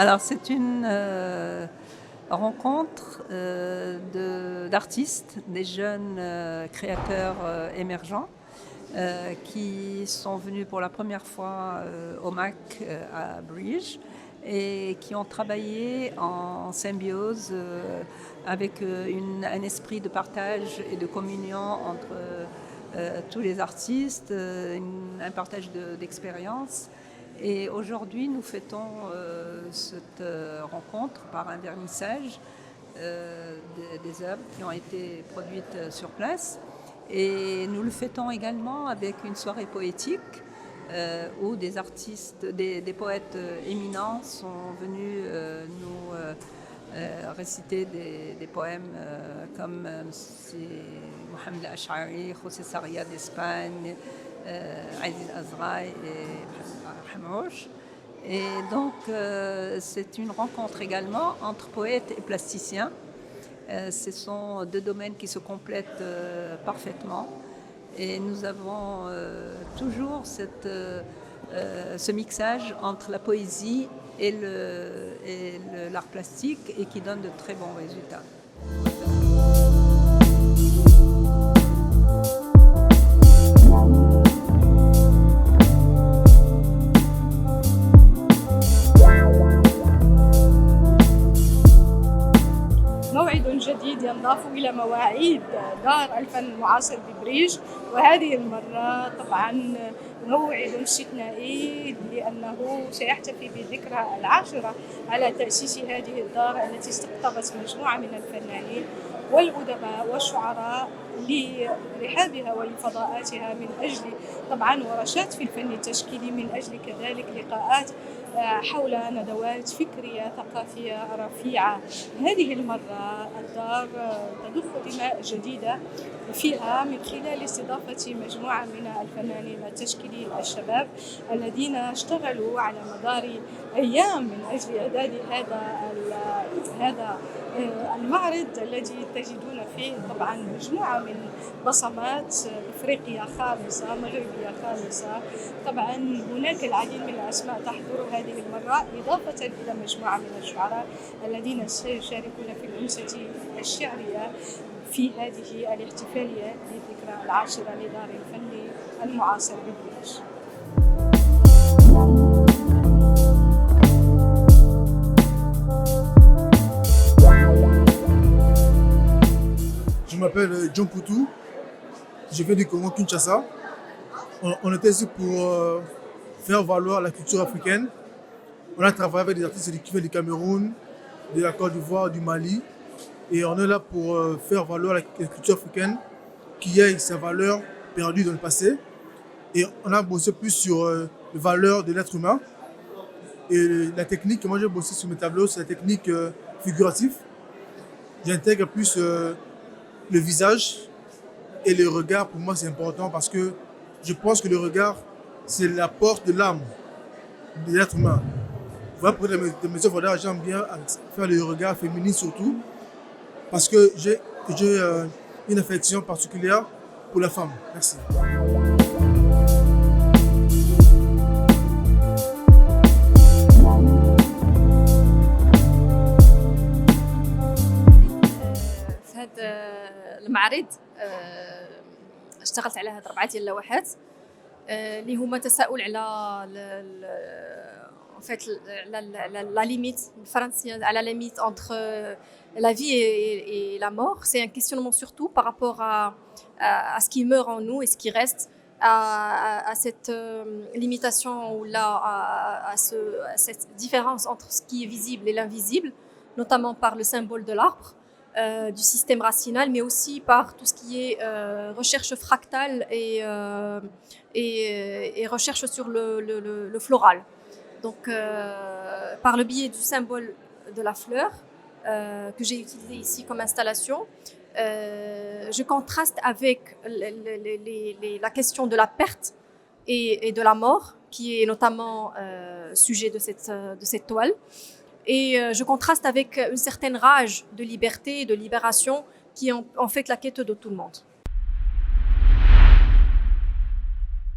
Alors, c'est une rencontre d'artistes, des jeunes créateurs émergents qui sont venus pour la première fois au MAC à Bruges et qui ont travaillé en symbiose avec un esprit de partage et de communion entre tous les artistes, un partage d'expériences. Et aujourd'hui, nous fêtons cette rencontre par un vernissage des œuvres qui ont été produites sur place. Et nous le fêtons également avec une soirée poétique où des artistes, des poètes éminents sont venus nous réciter des poèmes comme Mohamed Ash'ari, José Sarria d'Espagne, Aziz Azraï et Hamouche. Et donc c'est une rencontre également entre poètes et plasticiens. Ce sont deux domaines qui se complètent parfaitement. Et nous avons toujours ce mixage entre la poésie et l'art plastique et qui donne de très bons résultats. موعد جديد ينضاف إلى مواعيد دار الفن المعاصر ببريج، وهذه المرة طبعا موعد استثنائي لأنه سيحتفي بالذكرى 10 على تأسيس هذه الدار التي استقطبت مجموعة من الفنانين والأدباء والشعراء لرحابها ولفضاءاتها من أجل طبعا ورشات في الفن التشكيلي، من أجل كذلك لقاءات حول ندوات فكرية ثقافية رفيعة. هذه المرة الدار تضخ دماء جديدة فيها من خلال استضافة مجموعة من الفنانين التشكيليين الشباب الذين اشتغلوا على مدار أيام من أجل إعداد هذا المعرض الذي تجدون فيه طبعا مجموعة من بصمات إفريقية خالصة، مغربية خالصة. طبعا هناك العديد من الأسماء تحضر هذه المرة، إضافة إلى مجموعة من الشعراء الذين سيشاركون في الأمسية الشعرية في هذه الاحتفالية للذكرى 10 لدار الفن المعاصر ببريج. Je m'appelle John Poutou, je viens du Congo Kinshasa. On était ici pour faire valoir la culture africaine. On a travaillé avec des artistes qui viennent du Cameroun, de la Côte d'Ivoire, du Mali. Et on est là pour faire valoir la culture africaine qui a sa valeur perdue dans le passé. Et on a bossé plus sur les valeurs de l'être humain. Et la technique, moi j'ai bossé sur mes tableaux, c'est la technique figurative. J'intègre plus le visage et le regard. Pour moi c'est important parce que je pense que le regard c'est la porte de l'âme de l'être humain. Voilà pour mes œuvres d'art, j'aime bien faire le regard féminin surtout parce que j'ai une affection particulière pour la femme. Merci. المعرض اشتغلت على هاد 4 ديال اللوحات اللي هما تساؤل على en fait la limite بالفرنسية على la limite entre la vie et la mort. C'est un questionnement surtout par rapport à ce qui meurt en nous et ce qui reste, à cette limitation ou là à cette différence entre ce qui est visible et l'invisible, notamment par le symbole de l'arbre. Du système racinal, mais aussi par tout ce qui est recherche fractale et recherche sur le floral. Donc, par le biais du symbole de la fleur, que j'ai utilisé ici comme installation, je contraste avec la question de la perte et de la mort, qui est notamment sujet de cette toile. Et je contraste avec une certaine rage de liberté et de libération qui en fait la quête de tout le monde.